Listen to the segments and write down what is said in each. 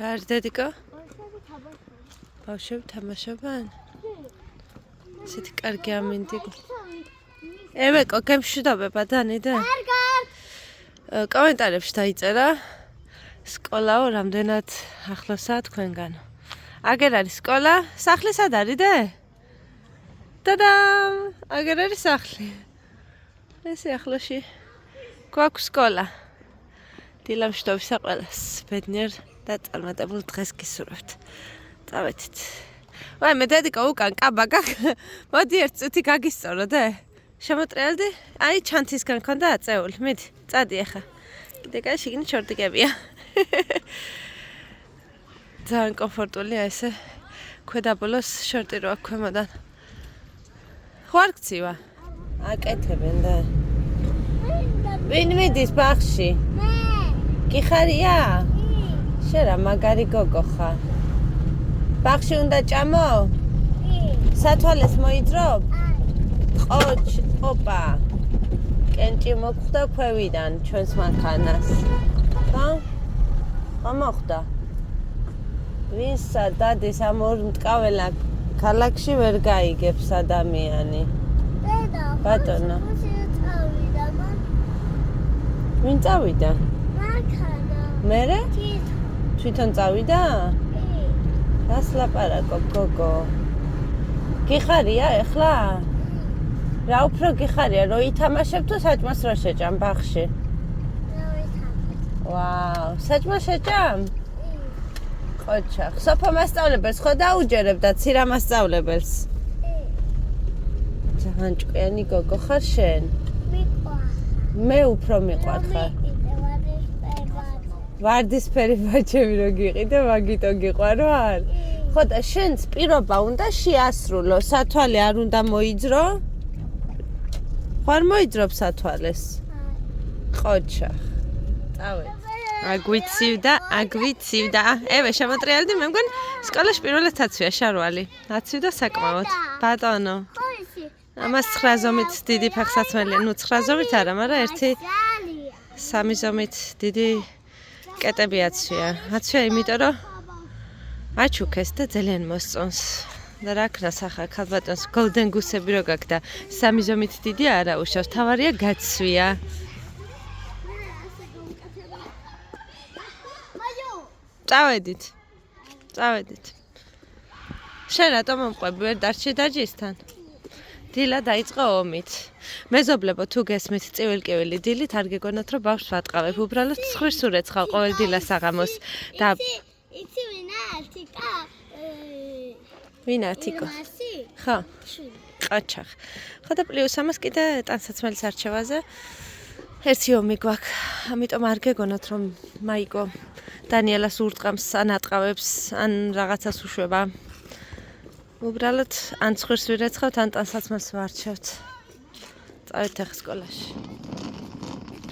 არის დედიკო? ბავშვები თამაშობენ? ისეთი კარგი ამინდი. ევეკო, გემშვიდობება დანიდა? კომენტარებში დაიწერა. სკოლაო რამდენად ახლოსაა თქვენგან. აგერ არის სკოლა? სახლი სად არის დე? ტადამ! აგერ არის სახლი. ესე ახლოში გვაქვს სკოლა. დილამშვიდობისა ყველას. ბედნიერ და წარმატებულ დღეს გისურვებთ. წავედით. ვაი, მე დედიკო უკან კაბა გაქვს. მოდი ერთ წუთი გაგისწორო დე. შემოტრიალდი? აი ჩანთისგან ქონდა აწეული. მიდი, წადი ახლა. კიდე კაი შიგნით შორტიკებია. ძალიან კომფორტულია ესე. ქვედაბოლოს შორტი რო აქვს ქვემოდან. ხوار გცივა? აკეთებენ და. ვინ მიდის ბაღში? მე. გიხარია? შენ რა მაგარი გოგო ხარ. ბაღში უნდა ჭამო? სათვალეს მოიძრობ? ყოჩ, ოპა. კენჭი მოხვდა ქვევიდან ჩვენს მანქანას. ხო? ხო მოხვდა. ვინსა დადის ამ ორ მტკაველა ქალაქში ვერ გაიგებს ადამიანი. დედა, ბატონო. ვინ წავიდა? მანქანა. მერე? თვითონ წავიდა? რას ლაპარაკობ გოგო? გიხარია ეხლა? რა უფრო გიხარია რომ ითამაშებ თუ საჭმას რო შეჭამ ბაღში? რა ვითამაშებ. ვაუ, საჭმას შეჭამ? ყოჩახ, სოფო მასწავლებელს ხო დაუჯერებ და ცირა მასწავლებელს? ძალიან ჭკვიანი გოგო ხარ შენ? მიყვარხარ. მე უფრო მიყვარხარ. ვარდისფერი ბაჭები რო გიყიდე, მაგიტო გიყვარვარ? ხო და შენც პირობა უნდა შეასრულო, სათვალე არ უნდა მოიძრო? ხარ მოიძრობ სათვალეს? ყოჩახ. წავედი. აგვიცივდა. ევე შემოტრიალდი, მე მგონი სკოლაში პირველად აცვია შარვალი. აცვიდა საკმაოდ. ბატონო. ამას 9 ზომით დიდი ფეხსაცმელი, ნუ 9 ზომით არა, მაგრამ 1-3 ზომით დიდი კეტები აცვია. აცვია იმიტომ რომ აჩუქეს და ძალიან მოსწონს. და რა ქნას ახლა ქალბატონს golden goose-ები რო გაქვს და 3 ზომით დიდი არა უშავს, თავარია გაცვია. წავედით. შენ რატომ მომყვები ვერ დარჩი დაჯისთან? დილა დაიწყო ომით. მეზობლებო თუ გესმით წივილკივილი დილით არ გეგონათ რომ ბავშვს ვატყავებ, უბრალოდ ცხვირს ურეცხავ ყოველ დილას საღამოს და იცი ვინ ართიკო? ხო. ყაჩახ. ხო და პლუს ამას კიდე ტანსაცმელის არჩევაზე ერთი ომი გვაქვს. ამიტომ არ გეგონათ რომ მაიკო დანიელას ურტყამს ან ატყავებს ან რაღაცას უშვება. უბრალოდ ან ცხვირს ვირეცხავთ, ან ტანსაცმელს ვარჩევთ. წავით ახლა სკოლაში.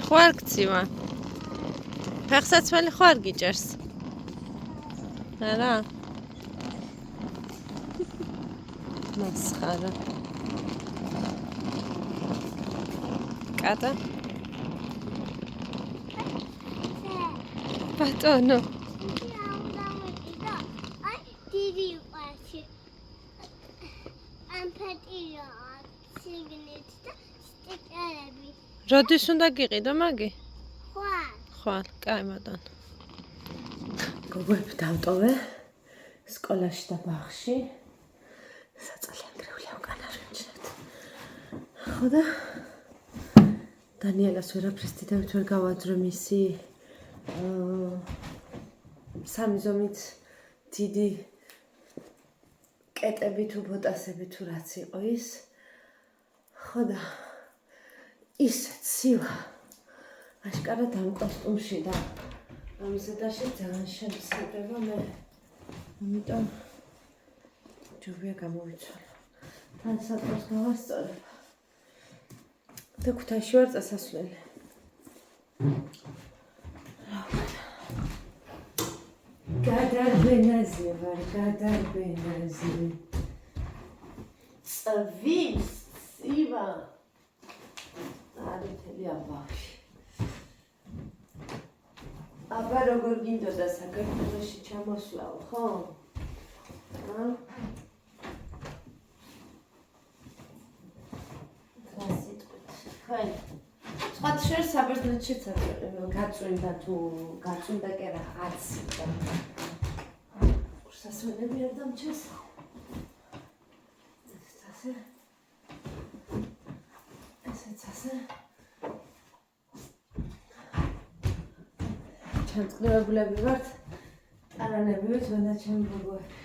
ხوار გცივა? ფეხსაცმელი ხوار გიჭერს? არა? მასხარა. კატა? ბატონო. როდის უნდა გიყიდო მაგი? ხვალ, კაი ბატონო. გოგოები დავტოვე სკოლაში და ბაღში. საწალიან გრევლია უკან არ ვიმჩნევთ. ხო და დანიელას ვერაფრის დიდებით ვერ გავაძრო მისი 3 ზომით დიდი კეტები თუ ბოტასები თუ რაც იყო ის. ხო და ისე ცივა აშკარად ამ კოსტუმში და ამისადაში ძალიან შემცირდება მე. ამიტომ ჯობია გამოვიცვალო. თან საწყოს გავასწორებ. და ქუთაისში ვარ წასასვლელი. გადარბენაზე ვარ, გადარბენაზე. წვის ცივა. არითელი აბაში. აბა როგორ გინდოდა საქართველოში ჩამოსვლაო, ხო? თქვენ სხვათა შორის საბერძნეთშიც გაწვიმდა თუ გაწვიმდა კი არა აცი და კურსასმენები არ დამჩეს. ესეც ასე. ჩამწკრივებულები ვართ, ტარანები ვით, მანდა ჩემი გოგოები.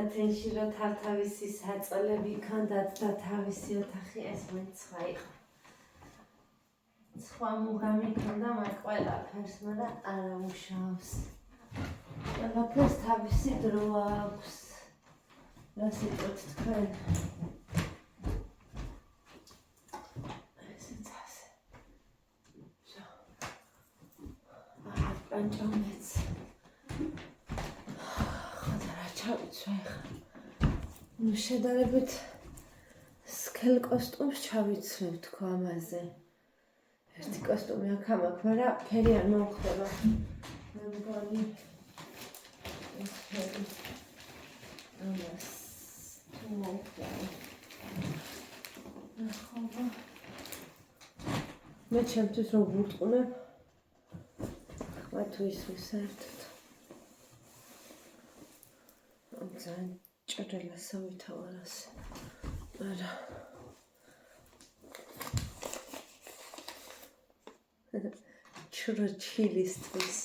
ათენში რა თავთავისი საწოლები ქონდათ და თავისი ოთახი ეს მაინც სხვა იყო. სხვა მუღამი ქონდა მაგ ყველაფერს, მაგრამ არა მუშაობს. ყველაფერს თავისი დრო აქვს. რა სიტყვით თქვენ? ესეც ასე. პანჭამეც. ნუ შედარებით სქელ კოსტუმს ჩავიცვლებ თქო ამაზე. ერთი კოსტუმი აქ მაქვს, მაგრამ ფერი არ მომხდება. მე მგონი ეს ფერი ამას თუ მომხდება. ახლა მე ჩემთვის რომ ვურტყუნებ, ხმა თუ ისმის საერთოდ. ძალიან ჭრელასა ვითავარას. არა. ჩროჩილისთვის.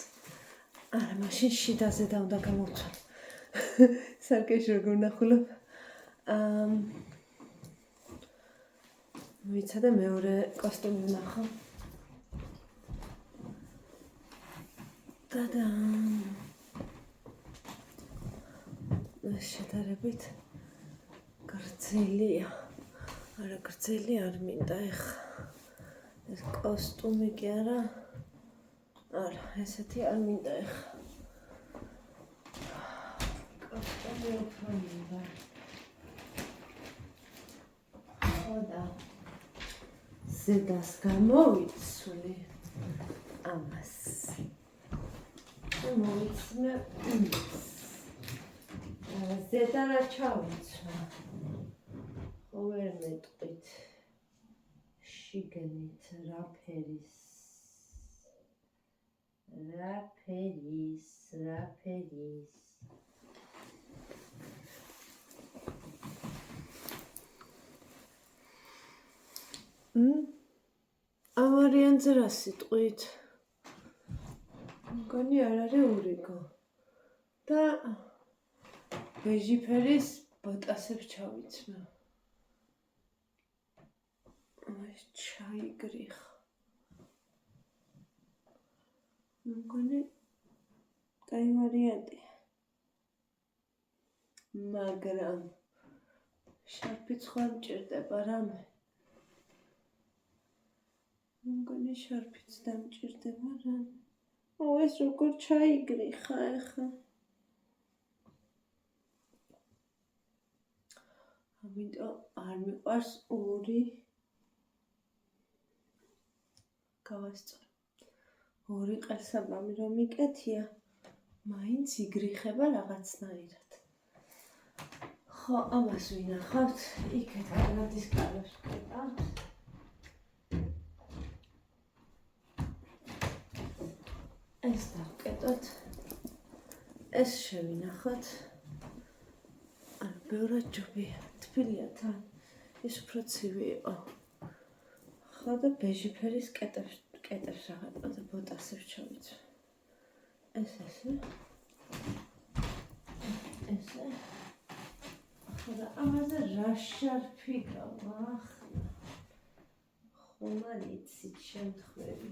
არა, მაშინ შიდაზე და უნდა გამოვცვალ. სარკეში როგორ ნახულობ. ვიცადე მეორე კოსტუმი ვნახო. ტადამ. შედარებით გრძელია. არა, გრძელი არ მინდა ეხა. ეს კოსტუმი კი არა. არა, ესეთი არ მინდა ეხა. კოსტუმი უფრო მინდა. ხოდა ზედას გამოვიცვლი ამას. მოვიცმე იმას. ზედა რა ჩავიცვა. ხო ვერ მეტყვით. შიგნით რა ფერის. ამ ვარიანტზე რა სიტყვით? მგონი არ არის ურიგო. და ბეჟი ფერის ბოტასებს ჩავიცმე. ეს ჩაიგრიხ. მგონი კაი ვარიანტია. მაგრამ შარფი სხვა მჭირდება რამე. მგონი შარფიც დამჭირდება რამე. ეს როგორ ჩაიგრიხა ეხა. ამიტომ არ მიყვარს ორი გავასწორო. ორი ყელსაბამი რომ მიკეთია, მაინც იგრიხება რაღაცნაირად. ხო, ამას ვინახავთ, იქეთ კანადის კალებს ვკეტავთ. ეს დავკეტოთ. ეს შევინახოთ. ბევრად ჯობია, თბილია თან. ის უფრო ცივი იყო. ხო და ბეჟი ფერის კეტებს რაღაცა და ბოტასებს ჩავიცვე. ეს ესე. ესე. ხო და ამაზე რა შარფი გავახსნა. ხომ არ იცით შემთხვევი.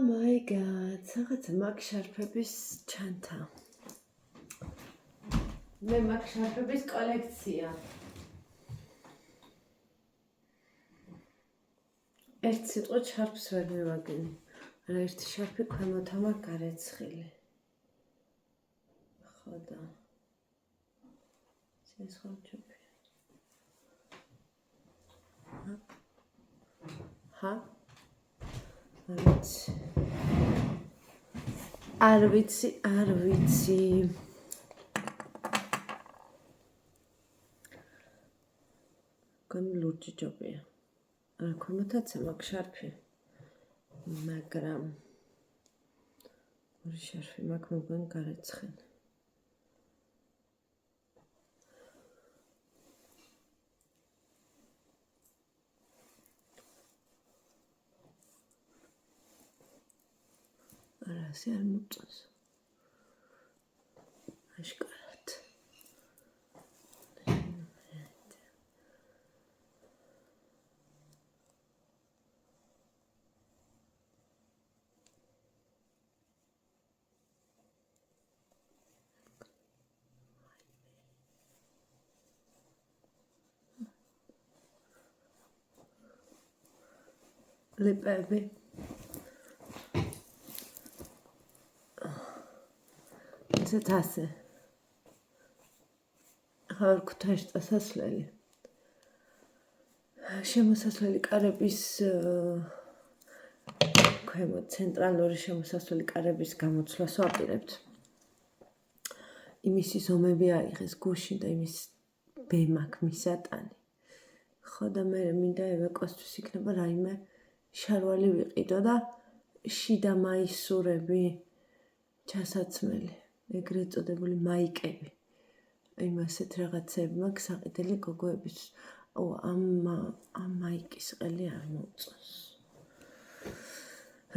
my god, რაღაცა მაგ შარფების ჩანთა. მე მაგ შარფების კოლექცია. ერთ სიტყვით შარფს ვერ მივაგენი. არა ერთი შარფი ქვემოთ ამარ გარეცხილი. ხო და ეს ხო ჩუპი. ჰა? არ ვიცი. გონი ლურჯი ჯობია. არა ქვემოთაც მაგ შარფი. მაგრამ ორი შარფი მაგ მოგონი გარეცხელი. არა, ასე არ მოწონს. აშკარად. ლიპები. ესეთ ასე. ახლა ქუთაისში დასასვლელი. შემოსასვლელი კარების ქვემოთ ცენტრალური შემოსასვლელი კარების გამოცვლას ვაპირებთ. იმისი ზომები აიღეს გუშინ და იმის ბემაქ მისატანი. ხო და მე მინდა ევეკოსთვის იქნება რაიმე შარვალი ვიყიდო და შიდა მაისურები ჩასაცმელი. ეგრეთ წოდებული მაიკები. იმ ასეთ რაღაცები მაქვს საყიდელი გოგოების. ამ მაიკის ყელი არ მოწონს.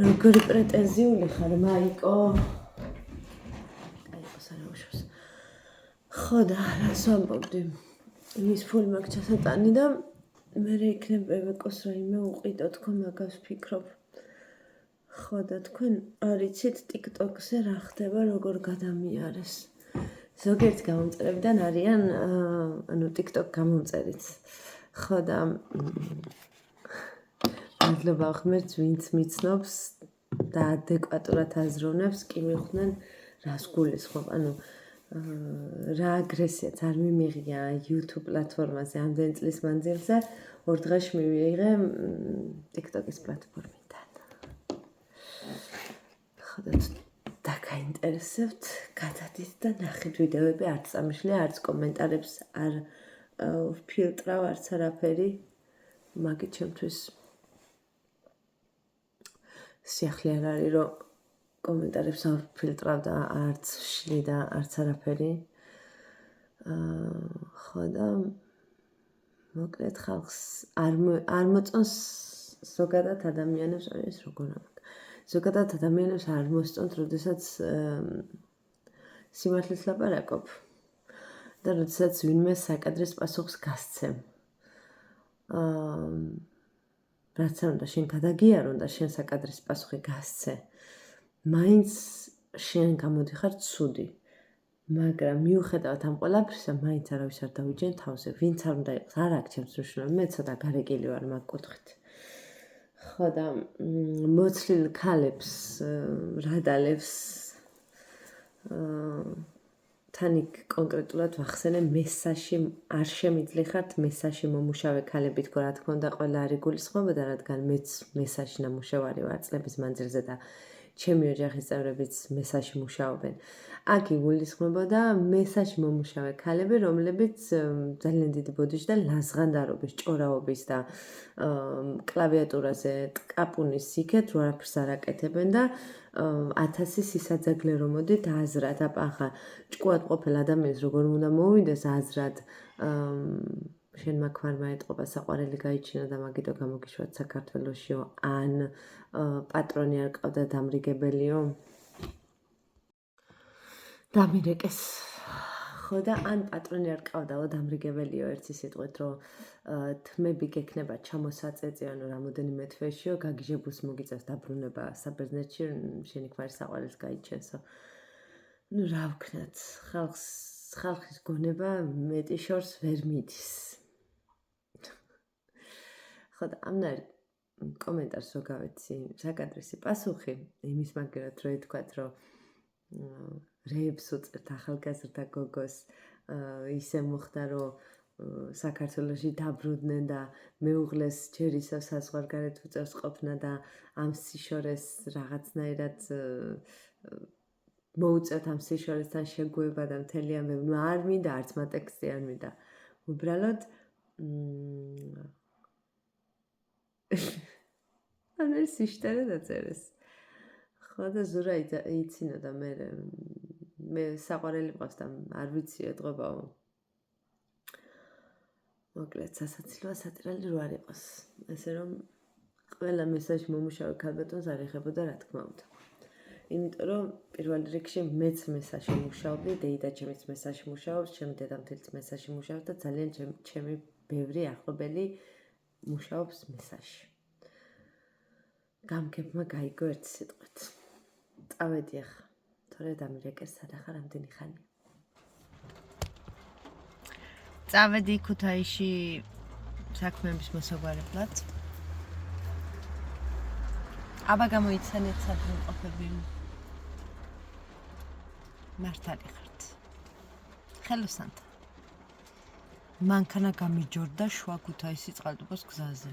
როგორი პრეტენზიული ხარ მაიკო? აიყოს არა უშავს. ხო და რას ვამბობდი? იმის ფული მაქვს ჩასატანი და მე იქნება ევეკოს რაიმე უყიდო თქო მაგას ვფიქრობ. ხო და თქვენ არ იცით TikTok-ზე რა ხდება, როგორ გადამიარეს. ზოგიერთ გამომწერებიდან არიან, ანუ TikTok გამომწერიც. ხო და მადლობა ღმერთს, ვინც მიცნობს და ადეკვატურად აზროვნებს, კი მიხვდნენ რას გულისხმობ. ანუ რა აგრესიაც არ მიმიღია YouTube პლატფორმაზე ამდენი წლის მანძილზე, 2 დღეში მივიღე TikTok-ის პლატფორმიდან. და გაინტერესებთ, გადადით და ნახეთ ვიდეოები, არც წამიშლია, არც კომენტარებს არ ვფილტრავ, არც არაფერი. მაგით ჩემთვის სიახლე არ არის, რომ კომენტარებს არ ვფილტრავ და არც ვშლი და არც არაფერი. ხო და მოკლედ ხალხს არ მოწონს ზოგადად ადამიანებს, ეს როგორ ამბობ. ზოგადად ადამიანებს არ მოსწონთ, როდესაც სიმართლეს ლაპარაკობ და როდესაც ვინმე საკადრეს პასუხს გასცემ. რაც არ უნდა შენ გადაგიარო და შენ საკადრის პასუხი გასცე. მაინც შენ გამოდიხარ ცუდი. მაგრამ მიუხედავად ამ ყველაფრისა, მაინც არავის არ დავიჯენ თავზე. ვინც არ უნდა იყოს, არ აქვს ჩემს მნიშვნელობა. მე ცოტა გარეკილი ვარ მაგ კუთხით. ხო და მოცლილ ქალებს, რადალებს თან იქ კონკრეტულად ვახსენე მესაში არ შემიძლიხართ მესაში მომუშავე ქალები თქო რა თქმა უნდა ყველა არის გულისხმობა რადგან მეც მესაში ნამუშევარი ვარ წლების მანძილზე და ჩემი ოჯახის წევრებიც მესაში მუშაობენ. აქ იგულისხმებოდა მესაში მომუშავე ქალები, რომლებიც ძალიან დიდი ბოდიში და ლაზღანდარობის, ჭორაობის და კლავიატურაზე კაპუნის იქეთ, რო არაფერს არ აკეთებენ და 1000 სისაძაგლე რომ მოდით აზრად აპახა ჭკუად ყოფილ ადამიანს როგორ უნდა მოვიდეს აზრად შენ მაქვარმა ეტყობა საყვარელი გაიჩინა და მაგიტო გამოგიშვათ საქართველოსიო ან პატრონი არ ყავდა დამრიგებელიო დამირეკეს ხო და ან პატრონი არ ყავდაო დამრიგებელიო ერთი სიტყვით რომ თმები გექნება ჩამოსაწეწი ანუ რამოდენიმე თვეშიო გაგიჟებულს მოგიწევს დაბრუნება საბერძნეთში შენი ქმარი საყვარელს გაიჩენსო ну რა ვქნათ ხალხის გონება მეტი შორს ვერ მიდის ხო და ამნაირ კომენტარს რო გავეცი საკადრისი პასუხი იმის მაგერად რო ეთქვათ რომ რეებს უწევთ ახალგაზრდა გოგოს ისე მოხდა რომ საქართველოში დაბრუნდნენ და მეუღლეს ჯერ ისევ საზღვარგარეთ უწევს ყოფნა და ამ სიშორეს რაღაცნაირად მოუწევთ ამ სიშორესთან შეგუება და მთელი ამბები ნუ არ მინდა არც მატექსტი არ მინდა უბრალოდ ან ეს ისტერე დაწერეს ხო და ზურა იცინოდა მე საყვარელი მყავს და არ ვიცი ეთყობაო მოკლედ სასაცილოა სატირალი რო არ იყოს ესე რომ ყველა მესაჟი მომუშავე ქალბატონს არ ეხებოდა რა თქმა უნდა იმიტომ რომ პირველ რიგში მეც მესაჟი მუშაობდი დეიდა ჩემიც მესაჟი მუშაობს ჩემი დედამთილიც მესაჟი მუშაობს და ძალიან ჩემი ბევრი ახლობელი მუშაობს მესაჟი გამგებმა გაიგო ერთი სიტყვით წავედი ახლა თორე დამირეკეს სადახა რამდენი ხანი წავედი ქუთაისში საქმეების მოსაგვარებლად აბა გამოიცანეთ სადმყოფები მართალი ხართ ხელოსანთა მანქანა გამიჯორდა შუა ქუთაისის წყალტუბოს გზაზე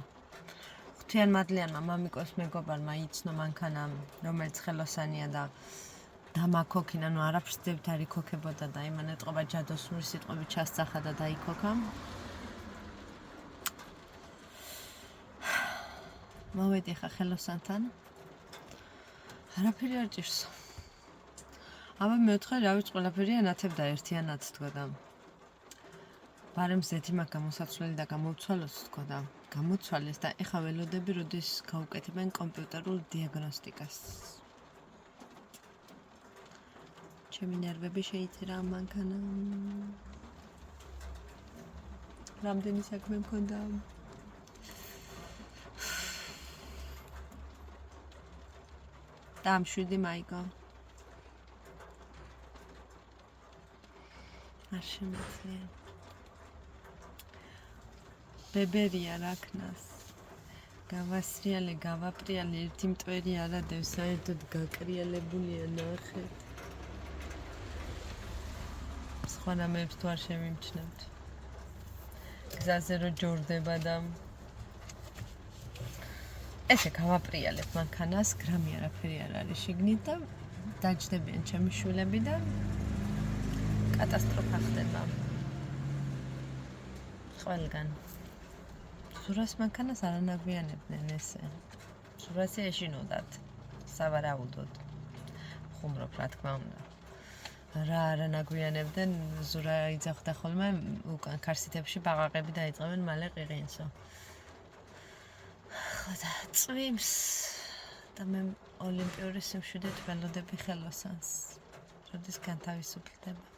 ღვთიანმადლიანმა მამიკოს მეგობარმა იცნო მანქანა რომელიც ხელოსანია და დამაქოქინა ნუ არაფერს დებთ არ იქოქებოდა და იმან ეტყობა ჯადოსნური სიტყვები ჩასწახა და დაიქოქა მოვედი ხა ხელოსანთან არაფერი არ ჭირსო აბა მეოთხე რა ვიცი ყველაფერი ანათებდა ერთიანად თქვა და ბარემ ზეთი მაგ გამოსაცვლელი და გამოცვალოს თქვა და გამოცვალეს და ეხა ველოდები როდის გაუკეთებენ კომპიუტერულ დიაგნოსტიკას ჩემი ნერვები შეიწერა ამ მანქანამ რამდენი საქმე მქონდა და ამ 7 მაიგო არ შემიძლია ბებერია რაკნას გავასრიალე გავაპრიალე ერთი მტვერი არა დევს საერთოდ გაკრიალებულია ნახეთ სხვა რამეებს თუ არ შემიმჩნევთ გზაზე რო ჯორდება და ესე გავაპრიალებ მანქანას გრამი არაფერი არ არის შიგნით და დაჯდებიან ჩემი შვილები და კატასტროფა ხდება ყველგან ზურას მანქანას არ ანაგვიანებდნენ ესე ზურასი ეშინოდათ სავარაუდოდ ხუმრობ რა თქმა უნდა რა არ ანაგვიანებდნენ ზურა იძახდა ხოლმე უკან ქარსითებში ბაყაყები დაიწყებენ მალე ყიყინსო ხოდა წვიმს და მე ოლიმპიური სიმშვიდეთ ველოდები ხელოსანს როდის განთავისუფლდება